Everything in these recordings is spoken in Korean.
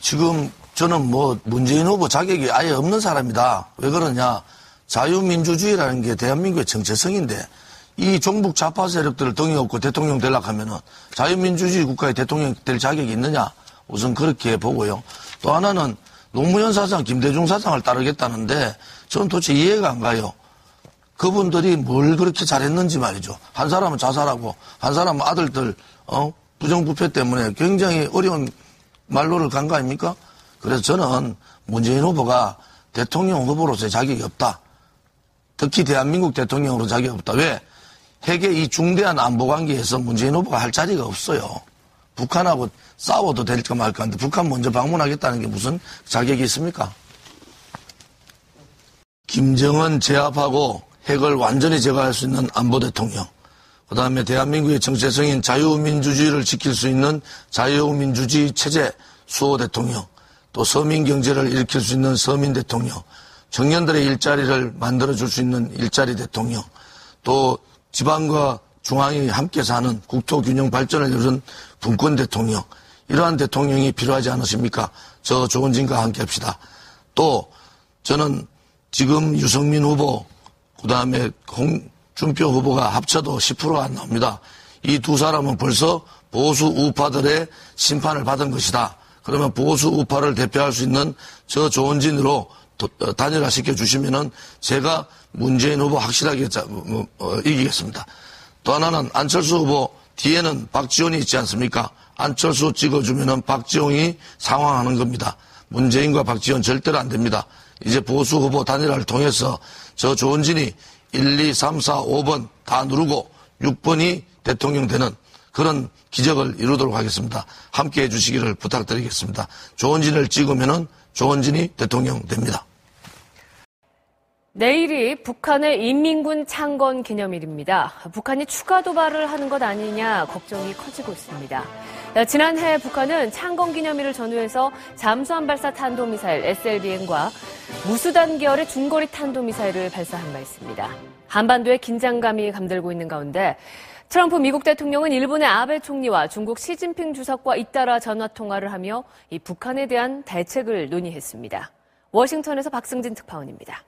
지금 저는 문재인 후보 자격이 아예 없는 사람이다. 왜 그러냐. 자유민주주의라는 게 대한민국의 정체성인데 이 종북 좌파 세력들을 등에 업고 대통령 되려고 하면은 자유민주주의 국가의 대통령 될 자격이 있느냐. 우선 그렇게 보고요. 또 하나는 노무현 사상, 김대중 사상을 따르겠다는데 저는 도대체 이해가 안 가요. 그분들이 뭘 그렇게 잘했는지 말이죠. 한 사람은 자살하고 한 사람은 아들들 부정부패 때문에 굉장히 어려운 말로를 간 거 아닙니까? 그래서 저는 문재인 후보가 대통령 후보로서의 자격이 없다. 특히 대한민국 대통령으로 자격이 없다. 왜? 핵의 이 중대한 안보관계에서 문재인 후보가 할 자리가 없어요. 북한하고 싸워도 될까 말까 하는데 북한 먼저 방문하겠다는 게 무슨 자격이 있습니까? 김정은 제압하고 핵을 완전히 제거할 수 있는 안보 대통령. 그 다음에 대한민국의 정체성인 자유민주주의를 지킬 수 있는 자유민주주의 체제 수호 대통령. 또 서민 경제를 일으킬 수 있는 서민 대통령. 청년들의 일자리를 만들어줄 수 있는 일자리 대통령. 또 지방과 중앙이 함께 사는 국토균형 발전을 이룬 분권 대통령. 이러한 대통령이 필요하지 않으십니까? 저 조원진과 함께 합시다. 또 저는 지금 유승민 후보 그 다음에 홍준표 후보가 합쳐도 10%가 안 나옵니다. 이 두 사람은 벌써 보수 우파들의 심판을 받은 것이다. 그러면 보수 우파를 대표할 수 있는 저 조원진으로 단일화시켜 주시면은 제가 문재인 후보 확실하게 이기겠습니다. 또 하나는 안철수 후보 뒤에는 박지원이 있지 않습니까? 안철수 찍어주면은 박지원이 상황하는 겁니다. 문재인과 박지원 절대로 안 됩니다. 이제 보수 후보 단일화를 통해서 저 조원진이 1, 2, 3, 4, 5번 다 누르고 6번이 대통령 되는 그런 기적을 이루도록 하겠습니다. 함께 해주시기를 부탁드리겠습니다. 조원진을 찍으면은 조원진이 대통령 됩니다. 내일이 북한의 인민군 창건 기념일입니다. 북한이 추가 도발을 하는 것 아니냐 걱정이 커지고 있습니다. 지난해 북한은 창건 기념일을 전후해서 잠수함 발사 탄도미사일 SLBM과 무수단 계열의 중거리 탄도미사일을 발사한 바 있습니다. 한반도에 긴장감이 감돌고 있는 가운데 트럼프 미국 대통령은 일본의 아베 총리와 중국 시진핑 주석과 잇따라 전화통화를 하며 이 북한에 대한 대책을 논의했습니다. 워싱턴에서 박승진 특파원입니다.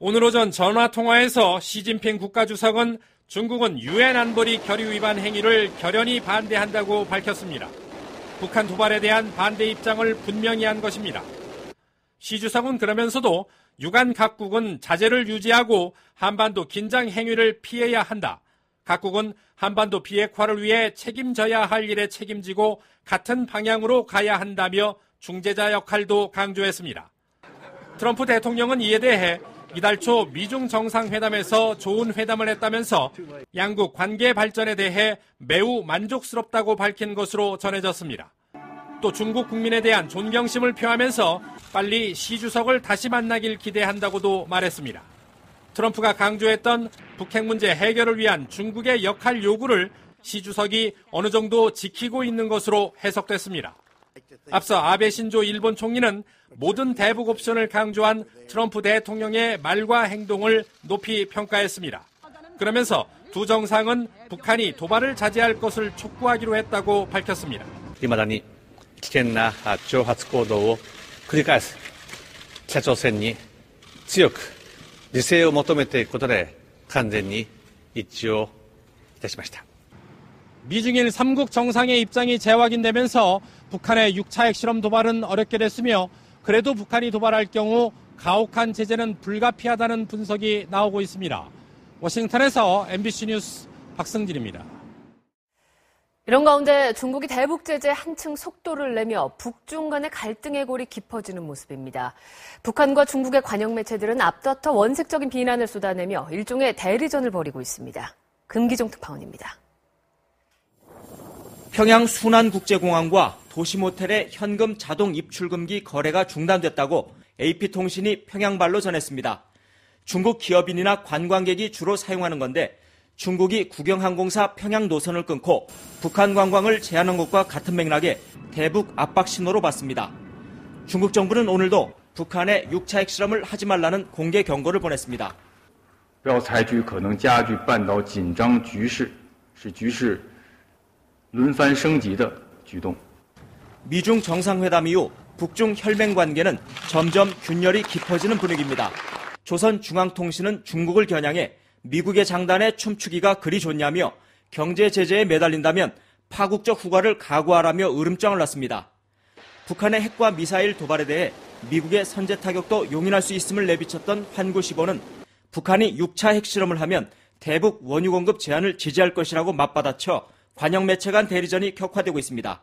오늘 오전 전화통화에서 시진핑 국가주석은 중국은 유엔 안보리 결의 위반 행위를 결연히 반대한다고 밝혔습니다. 북한 도발에 대한 반대 입장을 분명히 한 것입니다. 시 주석은 그러면서도 유관 각국은 자제를 유지하고 한반도 긴장 행위를 피해야 한다. 각국은 한반도 비핵화를 위해 책임져야 할 일에 책임지고 같은 방향으로 가야 한다며 중재자 역할도 강조했습니다. 트럼프 대통령은 이에 대해 이달 초 미중 정상회담에서 좋은 회담을 했다면서 양국 관계 발전에 대해 매우 만족스럽다고 밝힌 것으로 전해졌습니다. 또 중국 국민에 대한 존경심을 표하면서 빨리 시 주석을 다시 만나길 기대한다고도 말했습니다. 트럼프가 강조했던 북핵 문제 해결을 위한 중국의 역할 요구를 시 주석이 어느 정도 지키고 있는 것으로 해석됐습니다. 앞서 아베 신조 일본 총리는 모든 대북 옵션을 강조한 트럼프 대통령의 말과 행동을 높이 평가했습니다. 그러면서 두 정상은 북한이 도발을 자제할 것을 촉구하기로 했다고 밝혔습니다. 未だに危険な挑発行動を繰り返す北朝鮮に強く自制を求めていくことで完全に一致をいたしました。 미중일 3국 정상의 입장이 재확인되면서 북한의 6차 핵실험 도발은 어렵게 됐으며 그래도 북한이 도발할 경우 가혹한 제재는 불가피하다는 분석이 나오고 있습니다. 워싱턴에서 MBC 뉴스 박승진입니다. 이런 가운데 중국이 대북 제재에 한층 속도를 내며 북중 간의 갈등의 골이 깊어지는 모습입니다. 북한과 중국의 관영 매체들은 앞다퉈 원색적인 비난을 쏟아내며 일종의 대리전을 벌이고 있습니다. 금기종 특파원입니다. 평양 순안국제공항과 도시모텔의 현금 자동 입출금기 거래가 중단됐다고 AP통신이 평양발로 전했습니다. 중국 기업인이나 관광객이 주로 사용하는 건데 중국이 국영항공사 평양 노선을 끊고 북한 관광을 제한한 것과 같은 맥락의 대북 압박 신호로 봤습니다. 중국 정부는 오늘도 북한에 6차 핵실험을 하지 말라는 공개 경고를 보냈습니다. 不要采取可能加剧半岛紧张局势，使局势轮番升级的举动。 미중 정상회담 이후 북중 혈맹 관계는 점점 균열이 깊어지는 분위기입니다. 조선중앙통신은 중국을 겨냥해 미국의 장단에 춤추기가 그리 좋냐며 경제 제재에 매달린다면 파국적 후과를 각오하라며 으름장을 놨습니다. 북한의 핵과 미사일 도발에 대해 미국의 선제 타격도 용인할 수 있음을 내비쳤던 환구시보는 북한이 6차 핵실험을 하면 대북 원유 공급 제한을 지지할 것이라고 맞받아쳐 관영 매체 간 대리전이 격화되고 있습니다.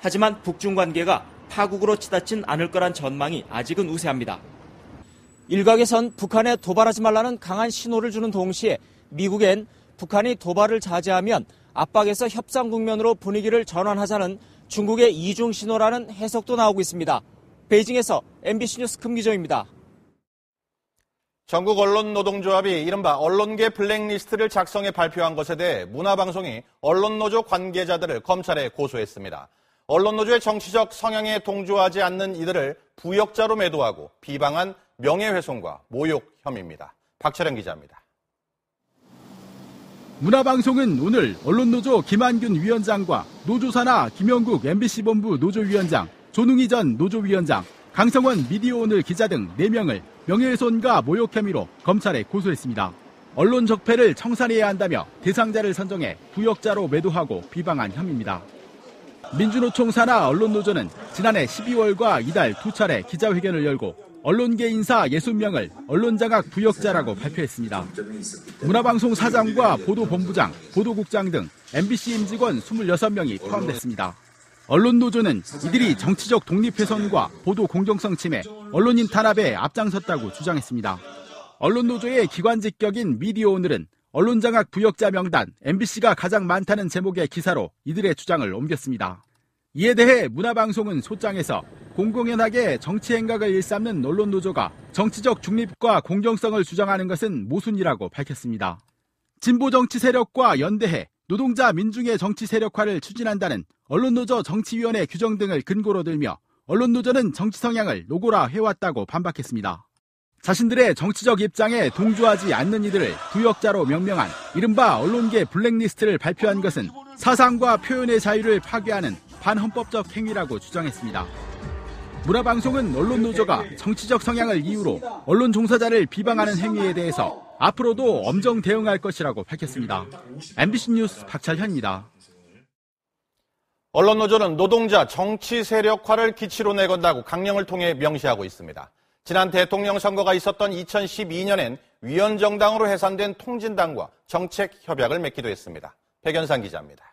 하지만 북중 관계가 파국으로 치닫진 않을 거란 전망이 아직은 우세합니다. 일각에선 북한에 도발하지 말라는 강한 신호를 주는 동시에 미국엔 북한이 도발을 자제하면 압박에서 협상 국면으로 분위기를 전환하자는 중국의 이중 신호라는 해석도 나오고 있습니다. 베이징에서 MBC 뉴스 금기정입니다. 전국 언론 노동조합이 이른바 언론계 블랙리스트를 작성해 발표한 것에 대해 문화방송이 언론노조 관계자들을 검찰에 고소했습니다. 언론노조의 정치적 성향에 동조하지 않는 이들을 부역자로 매도하고 비방한 명예훼손과 모욕 혐의입니다. 박철영 기자입니다. 문화방송은 오늘 언론노조 김한균 위원장과 노조사나 김영국 MBC본부 노조위원장, 조능희 전 노조위원장, 강성원 미디어오늘 기자 등 4명을 명예훼손과 모욕 혐의로 검찰에 고소했습니다. 언론 적폐를 청산해야 한다며 대상자를 선정해 부역자로 매도하고 비방한 혐의입니다. 민주노총 산하 언론노조는 지난해 12월과 이달 2차례 기자회견을 열고 언론계 인사 60명을 언론장악 부역자라고 발표했습니다. 문화방송 사장과 보도본부장, 보도국장 등 MBC 임직원 26명이 포함됐습니다. 언론노조는 이들이 정치적 독립훼손과 보도 공정성 침해, 언론인 탄압에 앞장섰다고 주장했습니다. 언론노조의 기관직 격인 미디어오늘은 언론장악 부역자 명단 MBC가 가장 많다는 제목의 기사로 이들의 주장을 옮겼습니다. 이에 대해 문화방송은 소장에서 공공연하게 정치 행각을 일삼는 언론노조가 정치적 중립과 공정성을 주장하는 것은 모순이라고 밝혔습니다. 진보정치 세력과 연대해 노동자 민중의 정치 세력화를 추진한다는 언론노조 정치위원회 규정 등을 근거로 들며 언론노조는 정치 성향을 노골화 해왔다고 반박했습니다. 자신들의 정치적 입장에 동조하지 않는 이들을 부역자로 명명한 이른바 언론계 블랙리스트를 발표한 것은 사상과 표현의 자유를 파괴하는 반헌법적 행위라고 주장했습니다. 문화방송은 언론노조가 정치적 성향을 이유로 언론 종사자를 비방하는 행위에 대해서 앞으로도 엄정 대응할 것이라고 밝혔습니다. MBC 뉴스 박철현입니다. 언론노조는 노동자 정치 세력화를 기치로 내건다고 강령을 통해 명시하고 있습니다. 지난 대통령 선거가 있었던 2012년엔 위원정당으로 해산된 통진당과 정책 협약을 맺기도 했습니다. 백연상 기자입니다.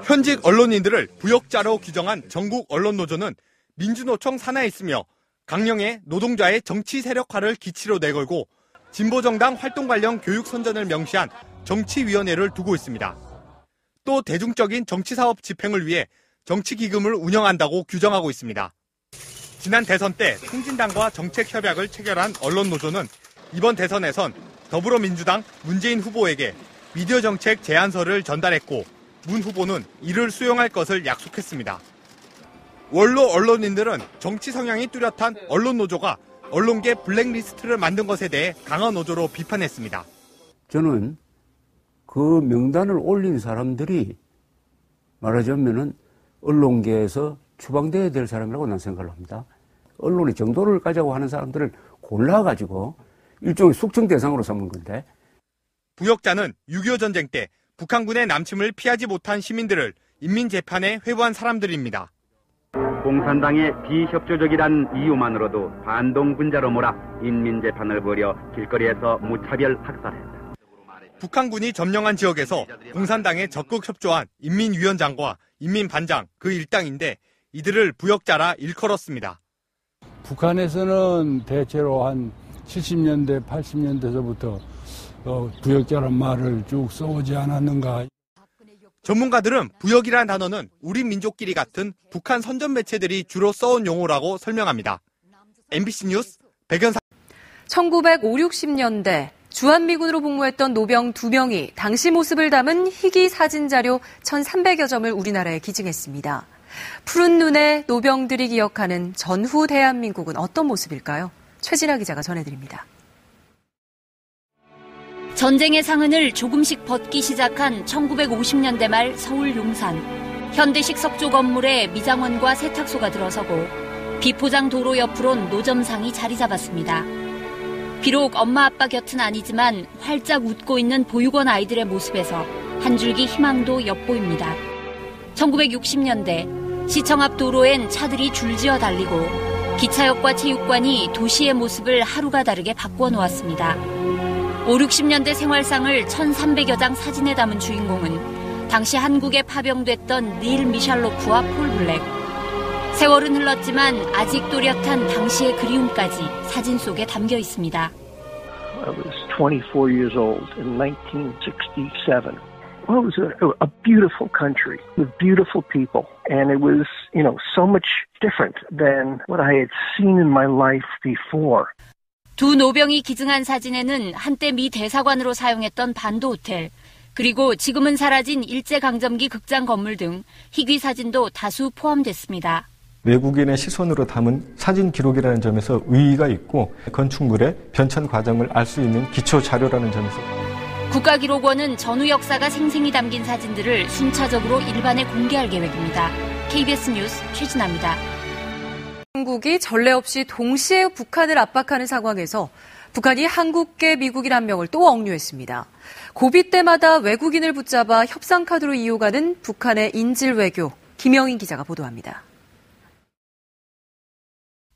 현직 언론인들을 부역자로 규정한 전국 언론노조는 민주노총 산하에 있으며 강령에 노동자의 정치 세력화를 기치로 내걸고 진보정당 활동 관련 교육 선전을 명시한 정치위원회를 두고 있습니다. 또 대중적인 정치사업 집행을 위해 정치기금을 운영한다고 규정하고 있습니다. 지난 대선 때 통진당과 정책협약을 체결한 언론노조는 이번 대선에선 더불어민주당 문재인 후보에게 미디어 정책 제안서를 전달했고 문 후보는 이를 수용할 것을 약속했습니다. 원로 언론인들은 정치 성향이 뚜렷한 언론노조가 언론계 블랙리스트를 만든 것에 대해 강한 어조로 비판했습니다. 저는 그 명단을 올린 사람들이 말하자면은 언론계에서 추방돼야 될 사람이라고 난 생각을 합니다. 언론의 정도를 가자고 하는 사람들을 골라가지고 일종의 숙청 대상으로 삼은 건데. 부역자는 6.25 전쟁 때 북한군의 남침을 피하지 못한 시민들을 인민재판에 회부한 사람들입니다. 공산당의 비협조적이란 이유만으로도 반동군자로 몰아 인민재판을 벌여 길거리에서 무차별 학살했다. 북한군이 점령한 지역에서 공산당에 적극 협조한 인민위원장과 인민반장 그 일당인데 이들을 부역자라 일컬었습니다. 북한에서는 대체로 한 70년대, 80년대서부터 부역자란 말을 쭉 써오지 않았는가. 전문가들은 부역이라는 단어는 우리 민족끼리 같은 북한 선전 매체들이 주로 써온 용어라고 설명합니다. MBC 뉴스 백연상. 1950, 60년대 주한미군으로 복무했던 노병 2명이 당시 모습을 담은 희귀 사진 자료 1,300여 점을 우리나라에 기증했습니다. 푸른 눈의 노병들이 기억하는 전후 대한민국은 어떤 모습일까요? 최진아 기자가 전해드립니다. 전쟁의 상흔을 조금씩 벗기 시작한 1950년대 말 서울 용산. 현대식 석조 건물에 미장원과 세탁소가 들어서고 비포장 도로 옆으론 노점상이 자리 잡았습니다. 비록 엄마 아빠 곁은 아니지만 활짝 웃고 있는 보육원 아이들의 모습에서 한 줄기 희망도 엿보입니다. 1960년대 시청 앞 도로엔 차들이 줄지어 달리고 기차역과 체육관이 도시의 모습을 하루가 다르게 바꾸어 놓았습니다. 5, 60년대 생활상을 1300여 장 사진에 담은 주인공은 당시 한국에 파병됐던 닐 미샬로프와 폴 블랙. 세월은 흘렀지만 아직 또렷한 당시의 그리움까지 사진 속에 담겨 있습니다. I was 24 years old in 1967. Well, it was a beautiful country with beautiful people. And it was, so much different than what I had seen in my life before. 두 노병이 기증한 사진에는 한때 미 대사관으로 사용했던 반도 호텔, 그리고 지금은 사라진 일제강점기 극장 건물 등 희귀 사진도 다수 포함됐습니다. 외국인의 시선으로 담은 사진 기록이라는 점에서 의의가 있고 건축물의 변천 과정을 알 수 있는 기초 자료라는 점에서 국가기록원은 전후 역사가 생생히 담긴 사진들을 순차적으로 일반에 공개할 계획입니다. KBS 뉴스 최진아입니다. 한국이 전례 없이 동시에 북한을 압박하는 상황에서 북한이 한국계 미국인 한 명을 또 억류했습니다. 고비 때마다 외국인을 붙잡아 협상 카드로 이용하는 북한의 인질 외교, 김영인 기자가 보도합니다.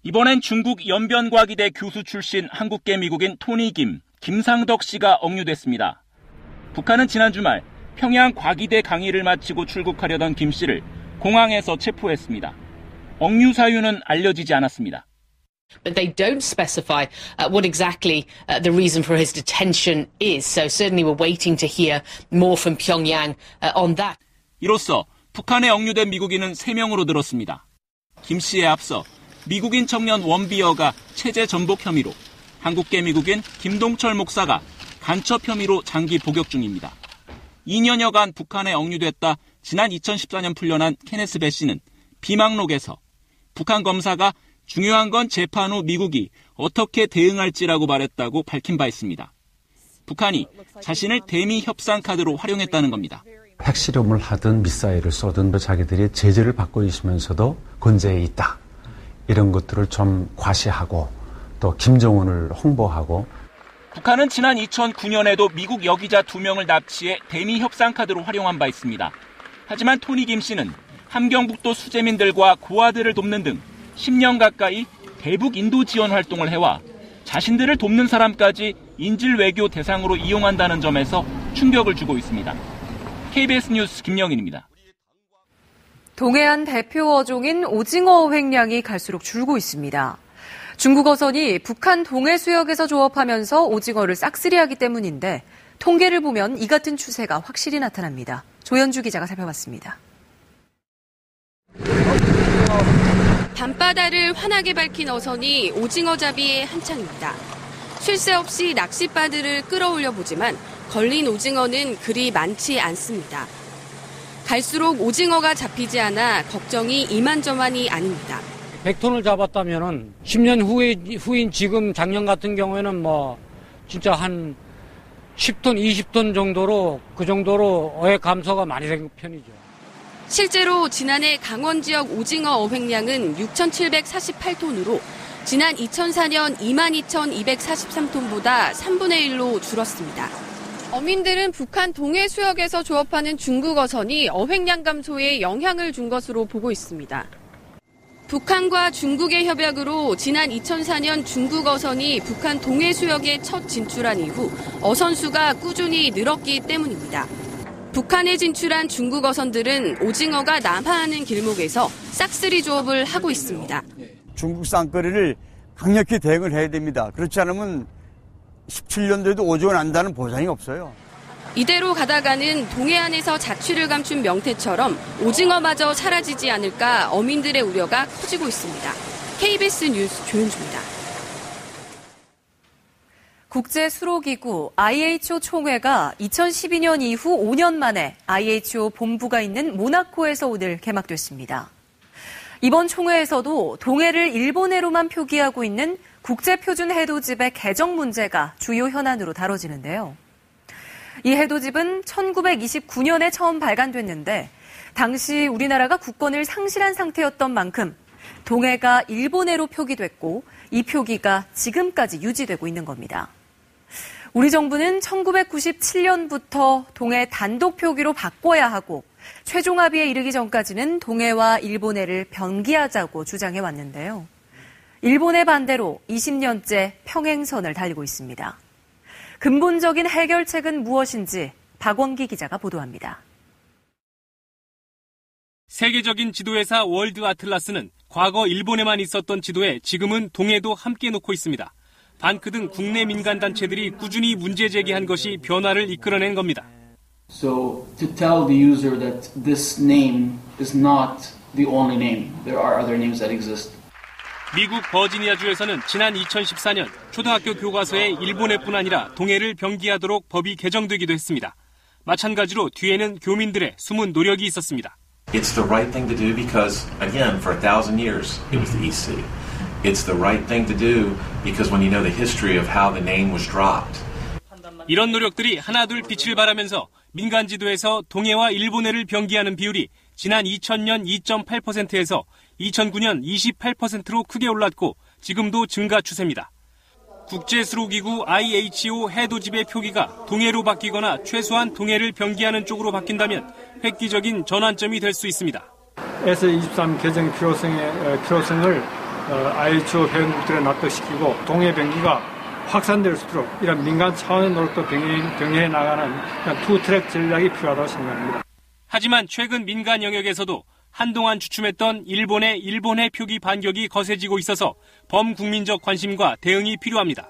이번엔 중국 연변과기대 교수 출신 한국계 미국인 토니 김상덕 씨가 억류됐습니다. 북한은 지난 주말 평양 과기대 강의를 마치고 출국하려던 김 씨를 공항에서 체포했습니다. 억류 사유는 알려지지 않았습니다. But they don't specify what exactly the reason for his detention is. So certainly we're waiting to hear more from Pyongyang on that. 이로써 북한에 억류된 미국인은 3명으로 늘었습니다. 김 씨에 앞서 미국인 청년 원비어가 체제 전복 혐의로, 한국계 미국인 김동철 목사가 간첩 혐의로 장기 복역 중입니다. 2년여간 북한에 억류됐다 지난 2014년 풀려난 케네스 배 씨는 비망록에서 북한 검사가 중요한 건 재판 후 미국이 어떻게 대응할지라고 말했다고 밝힌 바 있습니다. 북한이 자신을 대미 협상 카드로 활용했다는 겁니다. 핵실험을 하든 미사일을 쏘든 자기들이 제재를 받고 있으면서도 건재해 있다. 이런 것들을 좀 과시하고 또 김정은을 홍보하고. 북한은 지난 2009년에도 미국 여기자 2명을 납치해 대미 협상 카드로 활용한 바 있습니다. 하지만 토니 김 씨는 함경북도 수재민들과 고아들을 돕는 등 10년 가까이 대북 인도 지원 활동을 해와 자신들을 돕는 사람까지 인질 외교 대상으로 이용한다는 점에서 충격을 주고 있습니다. KBS 뉴스 김영인입니다. 동해안 대표 어종인 오징어 횡량이 갈수록 줄고 있습니다. 중국 어선이 북한 동해 수역에서 조업하면서 오징어를 싹쓸이하기 때문인데 통계를 보면 이 같은 추세가 확실히 나타납니다. 조현주 기자가 살펴봤습니다. 밤바다를 환하게 밝힌 어선이 오징어 잡이에 한창입니다. 쉴 새 없이 낚싯바늘을 끌어올려 보지만 걸린 오징어는 그리 많지 않습니다. 갈수록 오징어가 잡히지 않아 걱정이 이만저만이 아닙니다. 100톤을 잡았다면은 10년 후인 지금 작년 같은 경우에는 진짜 한 10톤, 20톤 정도로 그 정도로 어획 감소가 많이 된 편이죠. 실제로 지난해 강원 지역 오징어 어획량은 6,748톤으로 지난 2004년 22,243톤보다 3분의 1로 줄었습니다. 어민들은 북한 동해 수역에서 조업하는 중국 어선이 어획량 감소에 영향을 준 것으로 보고 있습니다. 북한과 중국의 협약으로 지난 2004년 중국 어선이 북한 동해 수역에 첫 진출한 이후 어선 수가 꾸준히 늘었기 때문입니다. 북한에 진출한 중국 어선들은 오징어가 남하하는 길목에서 싹쓸이 조업을 하고 있습니다. 중국 쌍거리를 강력히 대응을 해야 됩니다. 그렇지 않으면 17년도에도 오징어 난다는 보장이 없어요. 이대로 가다가는 동해안에서 자취를 감춘 명태처럼 오징어마저 사라지지 않을까 어민들의 우려가 커지고 있습니다. KBS 뉴스 조윤주입니다. 국제수로기구 IHO 총회가 2012년 이후 5년 만에 IHO 본부가 있는 모나코에서 오늘 개막됐습니다. 이번 총회에서도 동해를 일본해로만 표기하고 있는 국제표준 해도집의 개정 문제가 주요 현안으로 다뤄지는데요. 이 해도집은 1929년에 처음 발간됐는데 당시 우리나라가 국권을 상실한 상태였던 만큼 동해가 일본해로 표기됐고 이 표기가 지금까지 유지되고 있는 겁니다. 우리 정부는 1997년부터 동해 단독 표기로 바꿔야 하고 최종 합의에 이르기 전까지는 동해와 일본해를 병기하자고 주장해 왔는데요. 일본의 반대로 20년째 평행선을 달리고 있습니다. 근본적인 해결책은 무엇인지 박원기 기자가 보도합니다. 세계적인 지도회사 월드 아틀라스는 과거 일본에만 있었던 지도에 지금은 동해도 함께 놓고 있습니다. 반크 등 국내 민간단체들이 꾸준히 문제 제기한 것이 변화를 이끌어낸 겁니다. So to tell the user that this name is not the only name, there are other names that exist. 미국 버지니아주에서는 지난 2014년 초등학교 교과서에 일본해뿐 아니라 동해를 병기하도록 법이 개정되기도 했습니다. 마찬가지로 뒤에는 교민들의 숨은 노력이 있었습니다. It's the right thing to do because, again, for 1,000 years, it was the East Sea. It's the right thing to do because when you know the history of how the name was dropped. 이런 노력들이 하나둘 빛을 발하면서 민간 지도에서 동해와 일본해를 병기하는 비율이 지난 2000년 2.8%에서 2009년 28%로 크게 올랐고 지금도 증가 추세입니다. 국제수로기구 IHO 해도집의 표기가 동해로 바뀌거나 최소한 동해를 병기하는 쪽으로 바뀐다면 획기적인 전환점이 될 수 있습니다. S23 개정 필요성을 IHO 회원국들에 납득시키고 동해 병기가 확산될 수 있도록 이런 민간 차원의 노력도 병행해 나가는 투트랙 전략이 필요하다고 생각합니다. 하지만 최근 민간 영역에서도 한동안 주춤했던 일본의 일본해 표기 반격이 거세지고 있어서 범국민적 관심과 대응이 필요합니다.